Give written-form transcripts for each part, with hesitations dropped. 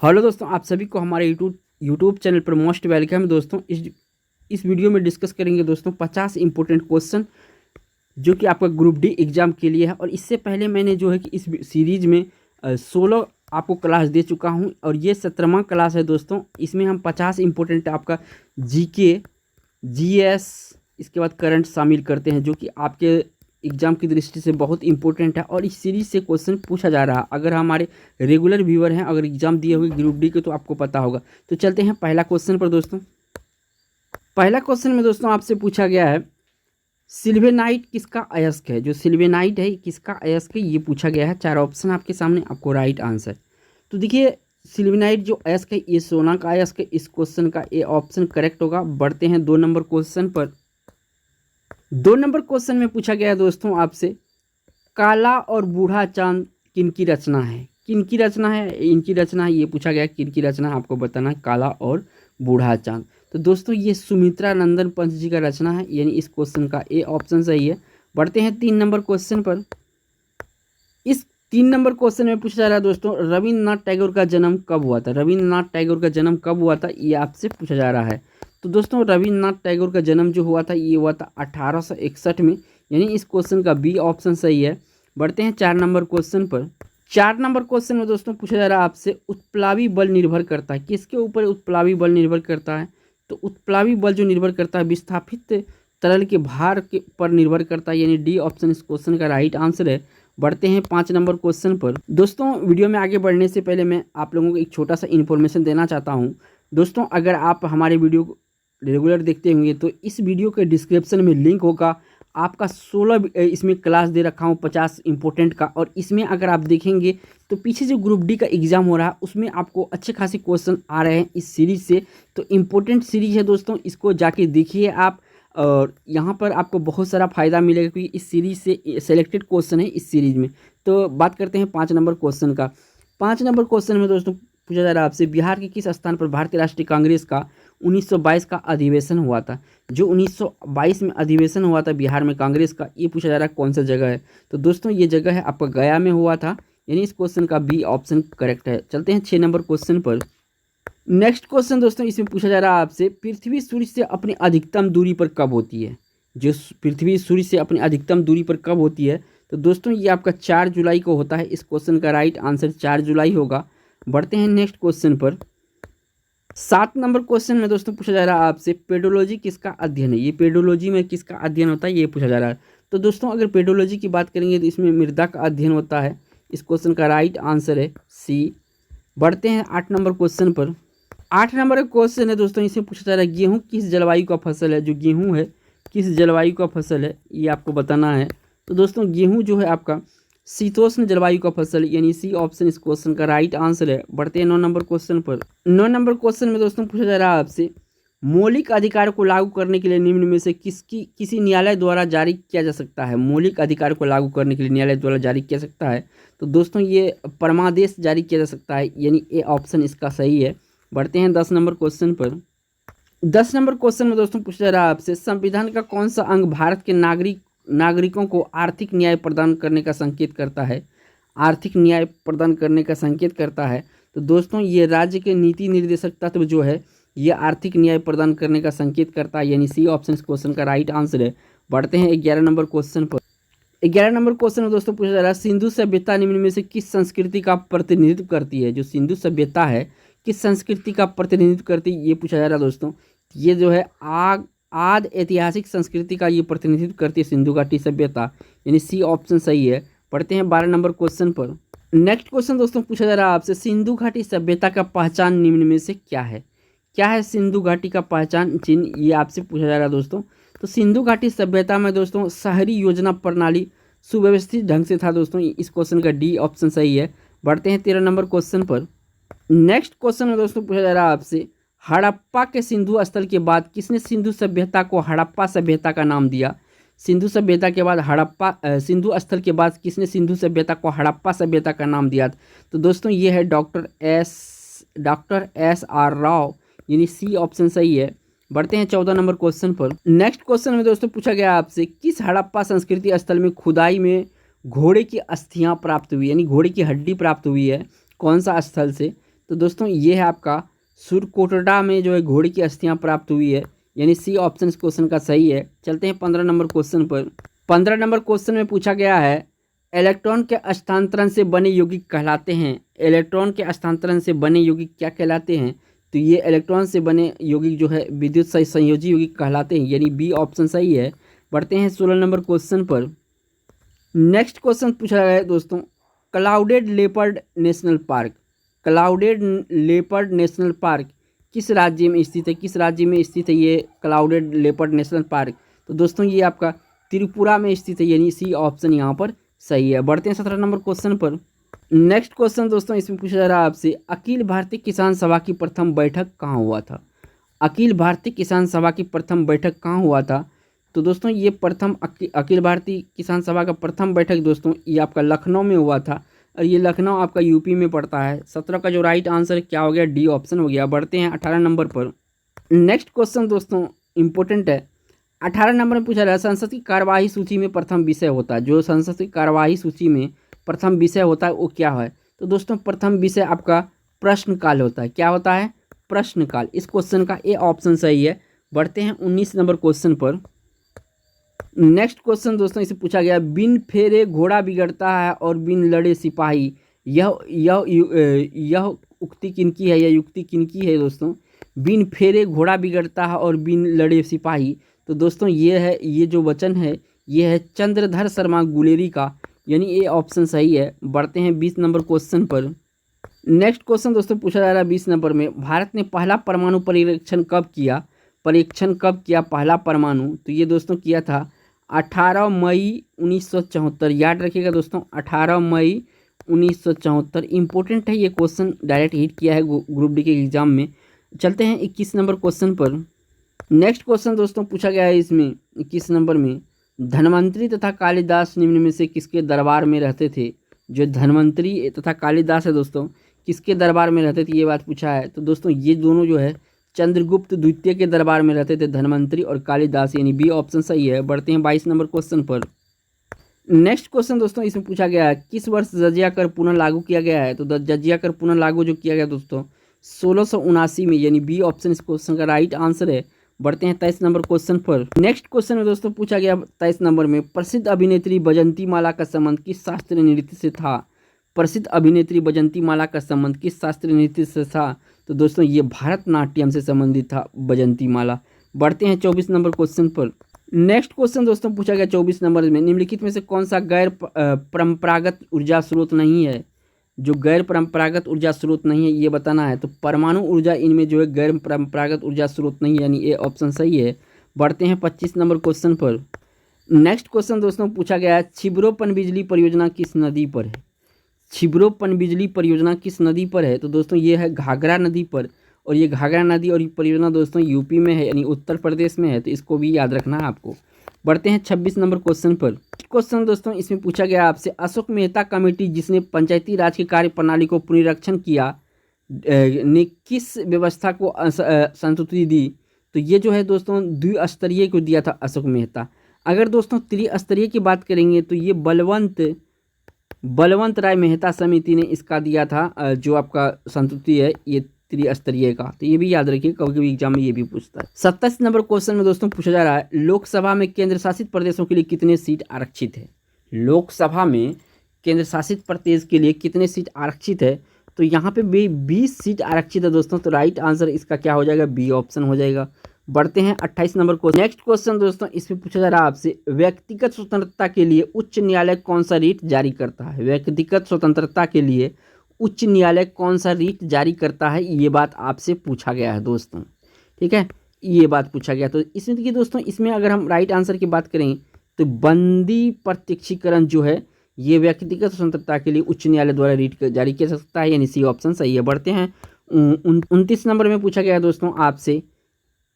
Hello दोस्तों, आप सभी को हमारे यूट्यूब चैनल पर मोस्ट वेलकम है। दोस्तों इस वीडियो में डिस्कस करेंगे दोस्तों 50 इंपॉर्टेंट क्वेश्चन जो कि आपका ग्रुप डी एग्जाम के लिए है। और इससे पहले मैंने जो है कि इस सीरीज में 16 आपको क्लास दे चुका हूं और ये 17वां क्लास है दोस्तों। इसमें हम 50 इंपॉर्टेंट आपका जीके, जीएस, इसके बाद करंट शामिल करते हैं जो कि आपके एग्जाम की दृष्टि से बहुत इंपॉर्टेंट है। और इस सीरीज से क्वेश्चन पूछा जा रहा है। अगर हमारे रेगुलर व्यूअर हैं, अगर एग्जाम दिए हुए ग्रुप डी के, तो आपको पता होगा। तो चलते हैं पहला क्वेश्चन पर दोस्तों। पहला क्वेश्चन में दोस्तों आपसे पूछा गया है, सिल्वेनाइट किसका अयस्क है। जो सिल्वेनाइट है किसका अयस्क है, ये पूछा गया है। 4 ऑप्शन आपके सामने, आपको राइट आंसर। तो देखिए, सिल्वेनाइट जो अयस्क है ये सोना का अयस्क है। इस क्वेश्चन का ए ऑप्शन करेक्ट होगा। बढ़ते हैं 2 नंबर क्वेश्चन पर। 2 नंबर क्वेश्चन में पूछा गया है दोस्तों आपसे, काला और बूढ़ा चांद किनकी रचना है। किनकी रचना है, इनकी रचना है, ये पूछा गया किनकी रचना है, आपको बताना है। काला और बूढ़ा चांद, तो दोस्तों ये सुमित्रा नंदन पंत जी का रचना है, यानी इस क्वेश्चन का ए ऑप्शन सही है। बढ़ते हैं 3 नंबर क्वेश्चन पर। इस 3 नंबर क्वेश्चन में पूछा जा रहा है दोस्तों, रविन्द्रनाथ टैगोर का जन्म कब हुआ था। रविन्द्रनाथ टैगोर का जन्म कब हुआ था, ये आपसे पूछा जा रहा है। तो दोस्तों रविन्द्रनाथ टैगोर का जन्म जो हुआ था ये हुआ था 1861 में, यानी इस क्वेश्चन का बी ऑप्शन सही है। बढ़ते हैं 4 नंबर क्वेश्चन पर। 4 नंबर क्वेश्चन में दोस्तों पूछा जा रहा है आपसे, उत्प्लावी बल निर्भर करता है किसके ऊपर। उत्प्लावी बल निर्भर करता है, तो उत्प्लावी बल जो निर्भर करता है विस्थापित तरल के भार के पर निर्भर करता है, यानी डी ऑप्शन इस क्वेश्चन का राइट आंसर है। बढ़ते हैं 5 नंबर क्वेश्चन पर। दोस्तों वीडियो में आगे बढ़ने से पहले मैं आप लोगों को एक छोटा सा इन्फॉर्मेशन देना चाहता हूँ। दोस्तों अगर आप हमारे वीडियो को रेगुलर देखते होंगे तो इस वीडियो के डिस्क्रिप्शन में लिंक होगा। आपका 16 इसमें क्लास दे रखा हूँ 50 इंपॉर्टेंट का। और इसमें अगर आप देखेंगे तो पीछे जो ग्रुप डी का एग्ज़ाम हो रहा है उसमें आपको अच्छे खासे क्वेश्चन आ रहे हैं इस सीरीज़ से। तो इम्पोर्टेंट सीरीज़ है दोस्तों, इसको जाके देखिए आप। और यहाँ पर आपको बहुत सारा फ़ायदा मिलेगा क्योंकि इस सीरीज़ से सेलेक्टेड क्वेश्चन है इस सीरीज़ में। तो बात करते हैं 5 नंबर क्वेश्चन का। 5 नंबर क्वेश्चन में दोस्तों पूछा जा रहा है आपसे, बिहार के किस स्थान पर भारतीय राष्ट्रीय कांग्रेस का 1922 का अधिवेशन हुआ था। जो 1922 में अधिवेशन हुआ था बिहार में कांग्रेस का, ये पूछा जा रहा है कौन सा जगह है। तो दोस्तों ये जगह है आपका गया में हुआ था, यानी इस क्वेश्चन का बी ऑप्शन करेक्ट है। चलते हैं 6 नंबर क्वेश्चन पर। नेक्स्ट क्वेश्चन दोस्तों इसमें पूछा जा रहा है आपसे, पृथ्वी सूर्य से अपनी अधिकतम दूरी पर कब होती है। जो पृथ्वी सूर्य से अपनी अधिकतम दूरी पर कब होती है, तो दोस्तों ये आपका 4 जुलाई को होता है। इस क्वेश्चन का राइट आंसर 4 जुलाई होगा। बढ़ते हैं नेक्स्ट क्वेश्चन पर। 7 नंबर क्वेश्चन में दोस्तों पूछा जा रहा है आपसे, पेडोलॉजी किसका अध्ययन है। ये पेडोलॉजी में किसका अध्ययन होता है, ये पूछा जा रहा है। तो दोस्तों अगर पेडोलॉजी की बात करेंगे तो इसमें मृदा का अध्ययन होता है। इस क्वेश्चन का राइट आंसर है सी। बढ़ते हैं 8 नंबर क्वेश्चन पर। 8 नंबर का क्वेश्चन है दोस्तों, इसमें पूछा जा रहा है, गेहूँ किस जलवायु का फसल है। जो गेहूँ है किस जलवायु का फसल है, ये आपको बताना है। तो दोस्तों गेहूँ जो है आपका शीतोष्ण जलवायु का फसल, यानी सी ऑप्शन इस क्वेश्चन का राइट आंसर है। बढ़ते हैं 9 नंबर क्वेश्चन पर। 9 नंबर क्वेश्चन में दोस्तों पूछा जा रहा है आपसे, मौलिक अधिकार को लागू करने के लिए निम्न में से किसी न्यायालय द्वारा जारी किया जा सकता है। मौलिक अधिकार को लागू करने के लिए न्यायालय द्वारा जारी किया सकता है, तो दोस्तों ये परमादेश जारी किया जा सकता है, यानी ए ऑप्शन इसका सही है। बढ़ते हैं 10 नंबर क्वेश्चन पर। 10 नंबर क्वेश्चन में दोस्तों पूछा जा रहा है आपसे, संविधान का कौन सा अंग भारत के नागरिकों को आर्थिक न्याय प्रदान करने का संकेत करता है। आर्थिक न्याय प्रदान करने का संकेत करता है, तो दोस्तों ये राज्य के नीति निर्देशक तत्व जो है ये आर्थिक न्याय प्रदान करने का संकेत करता है, यानी सी ऑप्शन इस क्वेश्चन का राइट आंसर है। बढ़ते हैं 11 नंबर क्वेश्चन पर। 11 नंबर क्वेश्चन में दोस्तों पूछा जा रहा है, सिंधु सभ्यता निम्न में से किस संस्कृति का प्रतिनिधित्व करती है। जो सिंधु सभ्यता है किस संस्कृति का प्रतिनिधित्व करती है, ये पूछा जा रहा है दोस्तों। ये जो है आद ऐतिहासिक संस्कृति का ये प्रतिनिधित्व करती है सिंधु घाटी सभ्यता, यानी सी ऑप्शन सही है। पढ़ते हैं 12 नंबर क्वेश्चन पर। नेक्स्ट क्वेश्चन दोस्तों पूछा जा रहा है आपसे, सिंधु घाटी सभ्यता का पहचान निम्न में से क्या है। क्या है सिंधु घाटी का पहचान चिन्ह, ये आपसे पूछा जा रहा है दोस्तों। तो सिंधु घाटी सभ्यता में दोस्तों शहरी योजना प्रणाली सुव्यवस्थित ढंग से था दोस्तों, इस क्वेश्चन का डी ऑप्शन सही है। बढ़ते हैं 13 नंबर क्वेश्चन पर। नेक्स्ट क्वेश्चन में दोस्तों पूछा जा रहा है आपसे, हड़प्पा के सिंधु स्थल के बाद किसने सिंधु सभ्यता को हड़प्पा सभ्यता का नाम दिया। सिंधु सभ्यता के बाद सिंधु स्थल के बाद किसने सिंधु सभ्यता को हड़प्पा सभ्यता का नाम दिया। तो दोस्तों ये है डॉक्टर एस आर राव, यानी सी ऑप्शन सही है। बढ़ते हैं 14 नंबर क्वेश्चन पर। नेक्स्ट क्वेश्चन में दोस्तों पूछा गया आपसे, किस हड़प्पा संस्कृति स्थल में खुदाई में घोड़े की अस्थियां प्राप्त हुई, यानी घोड़े की हड्डी प्राप्त हुई है, कौन सा स्थल से। तो दोस्तों ये है आपका सुरकोटडा में जो है घोड़े की अस्थियां प्राप्त हुई है, यानी सी ऑप्शन इस क्वेश्चन का सही है। चलते हैं 15 नंबर क्वेश्चन पर। 15 नंबर क्वेश्चन में पूछा गया है इलेक्ट्रॉन के हस्तांतरण से बने यौगिक कहलाते हैं। इलेक्ट्रॉन के हस्तांतरण से बने यौगिक क्या कहलाते हैं? तो ये इलेक्ट्रॉन से बने यौगिक जो है विद्युत संयोजी यौगिक कहलाते हैं, यानी बी ऑप्शन सही है। बढ़ते हैं 16 नंबर क्वेश्चन पर। नेक्स्ट क्वेश्चन पूछा गया है दोस्तों, clouded leopard national park, clouded leopard national park किस राज्य में स्थित है? किस राज्य में स्थित है ये क्लाउडेड लेपर्ड नेशनल पार्क? तो दोस्तों ये आपका त्रिपुरा में स्थित है, यानी सी ऑप्शन यहाँ पर सही है। बढ़ते हैं 17 नंबर क्वेश्चन पर। नेक्स्ट क्वेश्चन दोस्तों इसमें पूछा जा रहा है आपसे, अखिल भारतीय किसान सभा की प्रथम बैठक कहाँ हुआ था? अखिल भारतीय किसान सभा की प्रथम बैठक कहाँ हुआ था? तो दोस्तों ये प्रथम अखिल भारतीय किसान सभा का प्रथम बैठक दोस्तों ये आपका लखनऊ में हुआ था, और ये लखनऊ आपका यूपी में पड़ता है। 17 का जो राइट आंसर क्या हो गया? डी ऑप्शन हो गया। बढ़ते हैं 18 नंबर पर। नेक्स्ट क्वेश्चन दोस्तों इंपॉर्टेंट है। 18 नंबर में पूछा रहा है संसद की कार्यवाही सूची में प्रथम विषय होता है। जो संसद की कार्यवाही सूची में प्रथम विषय होता है वो क्या है? तो दोस्तों प्रथम विषय आपका प्रश्नकाल होता है। क्या होता है? प्रश्नकाल। इस क्वेश्चन का ए ऑप्शन सही है। बढ़ते हैं 19 नंबर क्वेश्चन पर। नेक्स्ट क्वेश्चन दोस्तों इसे पूछा गया, बिन फेरे घोड़ा बिगड़ता है और बिन लड़े सिपाही, यह उक्ति किनकी है या युक्ति किनकी है दोस्तों? बिन फेरे घोड़ा बिगड़ता है और बिन लड़े सिपाही, तो दोस्तों ये है, ये जो वचन है ये है चंद्रधर शर्मा गुलेरी का, यानी ये ऑप्शन सही है। बढ़ते हैं 20 नंबर क्वेश्चन पर। नेक्स्ट क्वेश्चन दोस्तों पूछा जा रहा है 20 नंबर में, भारत ने पहला परमाणु परीक्षण कब किया? पहला परमाणु? तो ये दोस्तों किया था 18 मई 1974। याद रखिएगा दोस्तों 18 मई 1974। इंपॉर्टेंट है ये क्वेश्चन, डायरेक्ट हिट किया है ग्रुप डी के एग्जाम में। चलते हैं 21 नंबर क्वेश्चन पर। नेक्स्ट क्वेश्चन दोस्तों पूछा गया है इसमें 21 नंबर में, धन्वंतरी तथा कालिदास निम्न में से किसके दरबार में रहते थे? जो धन्वंतरी तथा कालिदास है दोस्तों किसके दरबार में रहते थे, ये बात पूछा है। तो दोस्तों ये दोनों जो है चंद्रगुप्त द्वितीय के दरबार में रहते थे, धन्वंतरी और कालिदास, यानी बी ऑप्शन सही है। बढ़ते हैं 22 नंबर क्वेश्चन पर। नेक्स्ट क्वेश्चन दोस्तों इसमें पूछा गया है, किस वर्ष जजिया कर पुनः लागू किया गया है? तो जजिया कर पुनः लागू जो किया गया दोस्तों 1679 में, यानी बी ऑप्शन इस क्वेश्चन का राइट आंसर है। बढ़ते हैं 23 नंबर क्वेश्चन पर। नेक्स्ट क्वेश्चन में दोस्तों पूछा गया 23 नंबर में, प्रसिद्ध अभिनेत्री बजंती माला का संबंध किस शास्त्रीय नृत्य से था? प्रसिद्ध अभिनेत्री बजंती माला का संबंध किस शास्त्रीय नृत्य से था? तो दोस्तों ये भारतनाट्यम से संबंधित था बजंती माला। बढ़ते हैं 24 नंबर क्वेश्चन पर। नेक्स्ट क्वेश्चन दोस्तों पूछा गया 24 नंबर में, निम्नलिखित में से कौन सा गैर परंपरागत ऊर्जा स्रोत नहीं है? जो गैर परंपरागत ऊर्जा स्रोत नहीं है ये बताना है। तो परमाणु ऊर्जा इनमें जो है गैर परंपरागत ऊर्जा स्रोत नहीं है, यानी ये ऑप्शन सही है। बढ़ते हैं 25 नंबर क्वेश्चन पर। नेक्स्ट क्वेश्चन दोस्तों पूछा गया है, छिबरो पनबिजली परियोजना किस नदी पर है? छिबरो पनबिजली परियोजना किस नदी पर है? तो दोस्तों ये है घाघरा नदी पर, और ये घाघरा नदी और ये परियोजना दोस्तों यूपी में है, यानी उत्तर प्रदेश में है, तो इसको भी याद रखना है आपको। बढ़ते हैं 26 नंबर क्वेश्चन पर। क्वेश्चन दोस्तों इसमें पूछा गया आपसे, अशोक मेहता कमेटी जिसने पंचायती राज की कार्य प्रणाली को पुनरीक्षण किया ने किस व्यवस्था को संस्तुति दी? तो ये जो है दोस्तों द्विस्तरीय को दिया था अशोक मेहता। अगर दोस्तों त्रिस्तरीय की बात करेंगे तो ये बलवंत राय मेहता समिति ने इसका दिया था, जो आपका संस्तुति है ये त्रिस्तरीय का। तो ये भी याद रखिए, कभी कभी एग्जाम में ये भी पूछता है। 27 नंबर क्वेश्चन में दोस्तों पूछा जा रहा है, लोकसभा में केंद्र शासित प्रदेशों के लिए कितने सीट आरक्षित है? लोकसभा में केंद्र शासित प्रदेश के लिए कितने सीट आरक्षित है? तो यहाँ पे भी 20 सीट आरक्षित है दोस्तों, तो राइट आंसर इसका क्या हो जाएगा? बी ऑप्शन हो जाएगा। बढ़ते हैं 28 नंबर क्वेश्चन। नेक्स्ट क्वेश्चन दोस्तों इसमें पूछा जा रहा है आपसे, व्यक्तिगत स्वतंत्रता के लिए उच्च न्यायालय कौन सा रीट जारी करता है? व्यक्तिगत स्वतंत्रता के लिए उच्च न्यायालय कौन सा रीट जारी करता है, ये बात आपसे पूछा गया है दोस्तों। ठीक है, ये बात पूछा गया। तो इसमें देखिए दोस्तों, इसमें अगर हम राइट आंसर की बात करें तो बंदी प्रत्यक्षीकरण जो है ये व्यक्तिगत स्वतंत्रता के लिए उच्च न्यायालय द्वारा रीट जारी किया जा सकता है, यानी सी ऑप्शन सही है। बढ़ते हैं 29 नंबर में पूछा गया है दोस्तों आपसे,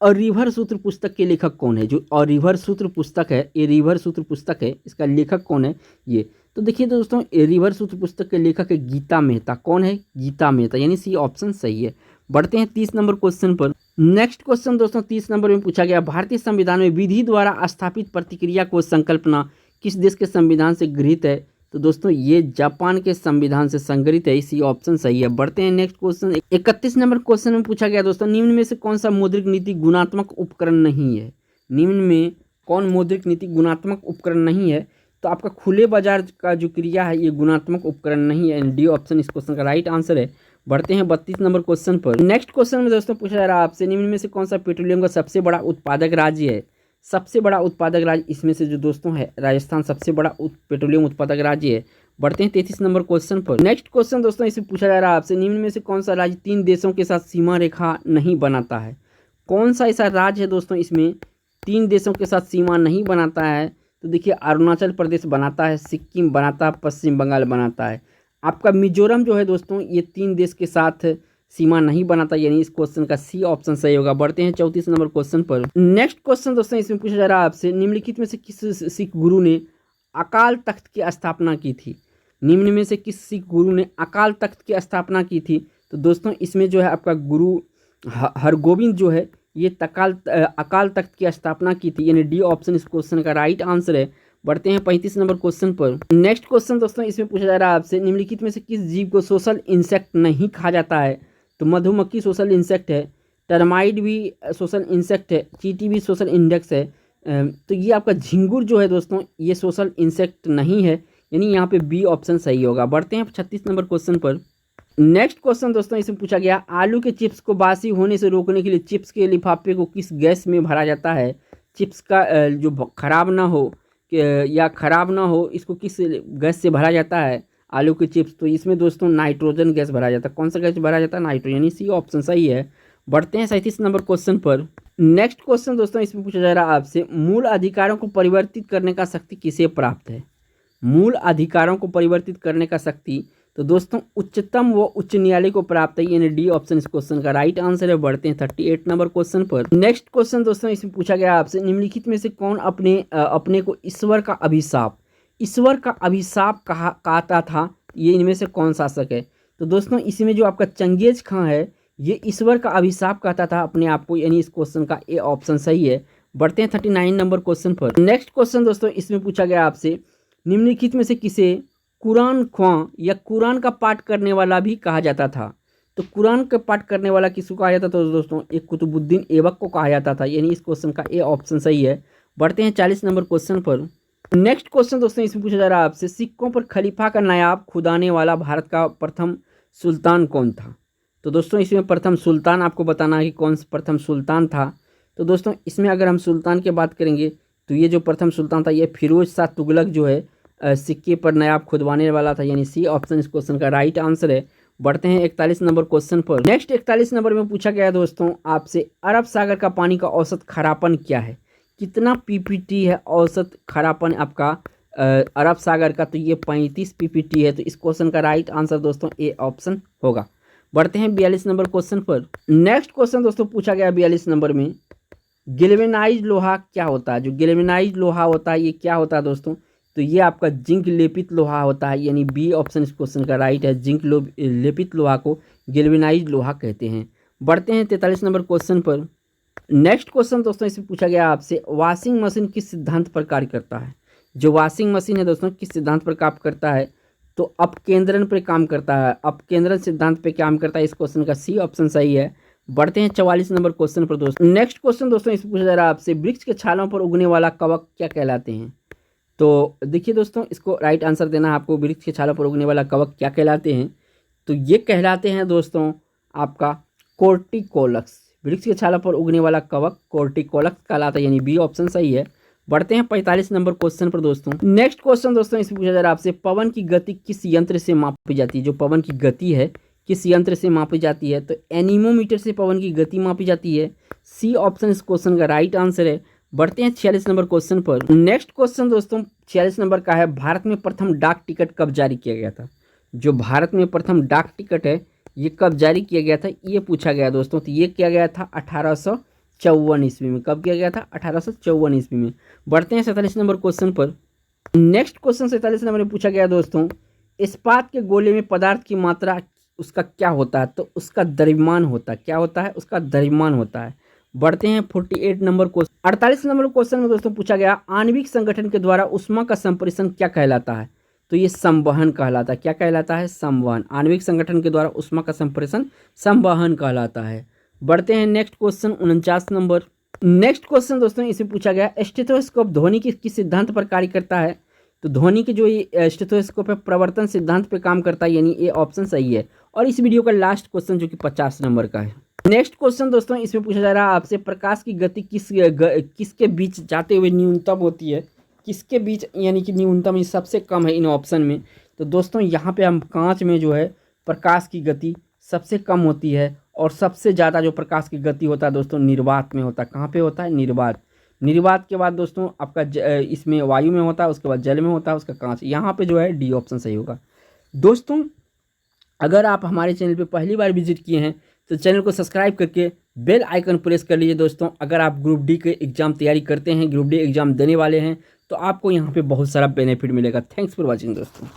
और रिवर सूत्र पुस्तक के लेखक कौन है? जो और रिवर सूत्र पुस्तक है, ये रिवर सूत्र पुस्तक है, इसका लेखक कौन है? ये तो देखिए दोस्तों, रिवर सूत्र पुस्तक के लेखक है गीता मेहता। कौन है? गीता मेहता, यानी सी ऑप्शन सही है। बढ़ते हैं 30 नंबर क्वेश्चन पर। नेक्स्ट क्वेश्चन दोस्तों 30 नंबर में पूछा गया, भारतीय संविधान में विधि द्वारा स्थापित प्रतिक्रिया को संकल्पना किस देश के संविधान से गृहीत है? तो दोस्तों ये जापान के संविधान से संग्रहित है, इसी ऑप्शन सही है। बढ़ते हैं नेक्स्ट क्वेश्चन। 31 नंबर क्वेश्चन में पूछा गया दोस्तों, निम्न में से कौन सा मौद्रिक नीति गुणात्मक उपकरण नहीं है? निम्न में कौन मौद्रिक नीति गुणात्मक उपकरण नहीं है? तो आपका खुले बाजार का जो क्रिया है ये गुणात्मक उपकरण नहीं है। डी ऑप्शन इस क्वेश्चन का राइट आंसर है। बढ़ते हैं 32 नंबर क्वेश्चन पर। नेक्स्ट क्वेश्चन में दोस्तों पूछा जा रहा है आपसे, निम्न में से कौन सा पेट्रोलियम का सबसे बड़ा उत्पादक राज्य है? सबसे बड़ा उत्पादक राज्य इसमें से जो दोस्तों है राजस्थान सबसे बड़ा पेट्रोलियम उत्पादक राज्य है। बढ़ते हैं 33 नंबर क्वेश्चन पर। नेक्स्ट क्वेश्चन दोस्तों इसमें पूछा जा रहा है आपसे, निम्न में से कौन सा राज्य 3 देशों के साथ सीमा रेखा नहीं बनाता है? कौन सा ऐसा राज्य है दोस्तों इसमें 3 देशों के साथ सीमा नहीं बनाता है? तो देखिए अरुणाचल प्रदेश बनाता है, सिक्किम बनाता है, पश्चिम बंगाल बनाता है। आपका मिजोरम जो है दोस्तों ये 3 देश के साथ सीमा नहीं बनाता, यानी इस क्वेश्चन का सी ऑप्शन सही होगा। बढ़ते हैं 34 नंबर क्वेश्चन पर। नेक्स्ट क्वेश्चन दोस्तों इसमें पूछा जा रहा है आपसे, निम्नलिखित में से किस सिख गुरु ने अकाल तख्त की स्थापना की थी? निम्न में से किस सिख गुरु ने अकाल तख्त की स्थापना की थी? तो दोस्तों इसमें जो है आपका गुरु हरगोविंद जो है ये अकाल तख्त की स्थापना की थी, यानी डी ऑप्शन इस क्वेश्चन का राइट आंसर है। बढ़ते हैं 35 नंबर क्वेश्चन पर। नेक्स्ट क्वेश्चन दोस्तों इसमें पूछा जा रहा है आपसे, निम्नलिखित में से किस जीव को सोशल इंसेक्ट नहीं कहा जाता है? तो मधुमक्खी सोशल इंसेक्ट है, टर्माइट भी सोशल इंसेक्ट है, चींटी भी सोशल इंडेक्स है। तो ये आपका झिंगुर जो है दोस्तों ये सोशल इंसेक्ट नहीं है, यानी यहाँ पे बी ऑप्शन सही होगा। बढ़ते हैं 36 नंबर क्वेश्चन पर। नेक्स्ट क्वेश्चन दोस्तों इसमें पूछा गया, आलू के चिप्स को बासी होने से रोकने के लिए चिप्स के लिफाफे को किस गैस में भरा जाता है? चिप्स का जो खराब ना हो या ख़राब ना हो इसको किस गैस से भरा जाता है आलू के चिप्स? तो इसमें दोस्तों नाइट्रोजन गैस भरा जाता है। कौन सा गैस भरा जाता है? नाइट्रोजन, सी ऑप्शन सही है। बढ़ते हैं 37 नंबर क्वेश्चन पर। नेक्स्ट क्वेश्चन दोस्तों इसमें पूछा जा रहा है आपसे, मूल अधिकारों को परिवर्तित करने का शक्ति किसे प्राप्त है? मूल अधिकारों को परिवर्तित करने का शक्ति तो दोस्तों उच्चतम व उच्च न्यायालय को प्राप्त है, यानी डी ऑप्शन इस क्वेश्चन का राइट आंसर है। बढ़ते हैं 38 नंबर क्वेश्चन पर। नेक्स्ट क्वेश्चन दोस्तों इसमें पूछा गया आपसे, निम्नलिखित में से कौन अपने को ईश्वर का अभिशाप कहता था? ये इनमें से कौन शासक है? तो दोस्तों इसमें जो आपका चंगेज खां है ये ईश्वर का अभिशाप कहता था अपने आप को, यानी इस क्वेश्चन का ए ऑप्शन सही है। बढ़ते हैं 39 नंबर क्वेश्चन पर। नेक्स्ट क्वेश्चन दोस्तों इसमें पूछा गया आपसे, निम्नलिखित में से किसे कुरान ख्वां या कुरान का पाठ करने वाला भी कहा जाता था? तो कुरान का पाठ करने वाला किसको कहा जाता था? तो दोस्तों एक कुतुबुद्दीन ऐबक को कहा जाता था, यानी इस क्वेश्चन का ए ऑप्शन सही है। बढ़ते हैं 40 नंबर क्वेश्चन पर। नेक्स्ट क्वेश्चन दोस्तों इसमें पूछा जा रहा है आपसे, सिक्कों पर खलीफा का नायाब खुदाने वाला भारत का प्रथम सुल्तान कौन था? तो दोस्तों इसमें प्रथम सुल्तान आपको बताना है कि कौन सा प्रथम सुल्तान था। तो दोस्तों इसमें अगर हम सुल्तान की बात करेंगे तो ये जो प्रथम सुल्तान था ये फिरोज शाह तुगलक जो है सिक्के पर नायाब खुदवाने वाला था, यानी सी ऑप्शन इस क्वेश्चन का राइट आंसर है। बढ़ते हैं 41 नंबर क्वेश्चन पर। नेक्स्ट 41 नंबर में पूछा गया दोस्तों आपसे, अरब सागर का पानी का औसत खारापन क्या है? कितना पीपीटी है औसत खारापन आपका अरब सागर का? तो ये 35 पीपीटी है, तो इस क्वेश्चन का राइट आंसर दोस्तों ए ऑप्शन होगा। बढ़ते हैं 42 नंबर क्वेश्चन पर। नेक्स्ट क्वेश्चन दोस्तों पूछा गया 42 नंबर में, गैल्वेनाइज्ड लोहा क्या होता है? जो गैल्वेनाइज्ड लोहा होता है ये क्या होता है दोस्तों? तो ये आपका जिंक लेपित लोहा होता है, यानी बी ऑप्शन इस क्वेश्चन का राइट है। जिंक लेपित लोहा को गैल्वेनाइज्ड लोहा कहते हैं। बढ़ते हैं 43 नंबर क्वेश्चन पर। नेक्स्ट क्वेश्चन दोस्तों इसमें पूछा गया आपसे, वॉशिंग मशीन किस सिद्धांत पर कार्य करता है? जो वॉशिंग मशीन है दोस्तों किस सिद्धांत पर काम करता है? तो अपकेंद्रण पर काम करता है, अपकेंद्रण सिद्धांत पे काम करता है। इस क्वेश्चन का सी ऑप्शन सही है। बढ़ते हैं 44 नंबर क्वेश्चन पर दोस्तों। नेक्स्ट क्वेश्चन दोस्तों इसमें पूछा जा रहा है आपसे, वृक्ष के छालों पर उगने वाला कवक क्या कहलाते हैं? तो देखिए दोस्तों इसको राइट आंसर देना है आपको, वृक्ष के छालों पर उगने वाला कवक क्या कहलाते हैं? तो ये कहलाते हैं दोस्तों आपका कोर्टिकोलक्स। वृक्ष के छालों पर उगने वाला कवक कोर्टिकोलक्स कहलाता है, यानी बी ऑप्शन सही है। बढ़ते हैं 45 नंबर क्वेश्चन पर दोस्तों। नेक्स्ट क्वेश्चन दोस्तों इसमें पूछा जा रहा है आपसे, पवन की गति किस यंत्र से मापी जाती है? जो पवन की गति है किस यंत्र से मापी जाती है? तो एनीमोमीटर से पवन की गति मापी जाती है। सी ऑप्शन इस क्वेश्चन का राइट आंसर है। बढ़ते हैं 46 नंबर क्वेश्चन पर। नेक्स्ट क्वेश्चन दोस्तों 46 नंबर का है, भारत में प्रथम डाक टिकट कब जारी किया गया था? जो भारत में प्रथम डाक टिकट है ये कब जारी किया गया था ये पूछा गया दोस्तों। तो ये किया गया था 1854 ईस्वी में। कब किया गया था? 1854 ईस्वी में। बढ़ते हैं 47 नंबर क्वेश्चन पर। नेक्स्ट क्वेश्चन 47 नंबर में पूछा गया दोस्तों, इस्पात के गोले में पदार्थ की मात्रा उसका क्या होता है? तो उसका द्रव्यमान होता है। क्या होता है? उसका द्रव्यमान होता है। बढ़ते हैं 48 नंबर क्वेश्चन। 48 नंबर क्वेश्चन में दोस्तों पूछा गया, आणविक संगठन के द्वारा ऊष्मा का संप्रेषण क्या कहलाता है? तो ये संवहन कहलाता है। क्या कहलाता है? संवहन। आणविक संगठन के द्वारा ऊष्मा का संप्रेषण संवहन कहलाता है। बढ़ते हैं next question 49 number. Next question दोस्तों इसमें पूछा गया स्टेथोस्कोप ध्वनि की किस सिद्धांत पर कार्य करता है? तो ध्वनि के जो ये स्टेथोस्कोप है प्रवर्तन सिद्धांत पे काम करता है, यानी ये ऑप्शन सही है। और इस वीडियो का लास्ट क्वेश्चन जो कि 50 नंबर का है। नेक्स्ट क्वेश्चन दोस्तों इसमें पूछा जा रहा है आपसे प्रकाश की गति किसके बीच जाते हुए न्यूनतम होती है? किसके बीच यानी कि न्यूनतम सबसे कम है इन ऑप्शन में। तो दोस्तों यहाँ पे हम कांच में जो है प्रकाश की गति सबसे कम होती है और सबसे ज़्यादा जो प्रकाश की गति होता है दोस्तों निर्वात में होता है। कहाँ पे होता है? निर्वात। निर्वात के बाद दोस्तों आपका इसमें वायु में होता है, उसके बाद जल में होता है, उसका कांच। यहाँ पे जो है डी ऑप्शन सही होगा। दोस्तों अगर आप हमारे चैनल पे पहली बार विजिट किए हैं तो चैनल को सब्सक्राइब करके बेल आइकन प्रेस कर लीजिए। दोस्तों अगर आप ग्रुप डी के एग्ज़ाम तैयारी करते हैं, ग्रुप डी एग्ज़ाम देने वाले हैं, तो आपको यहाँ पे बहुत सारा बेनिफिट मिलेगा। थैंक्स फॉर वॉचिंग दोस्तों।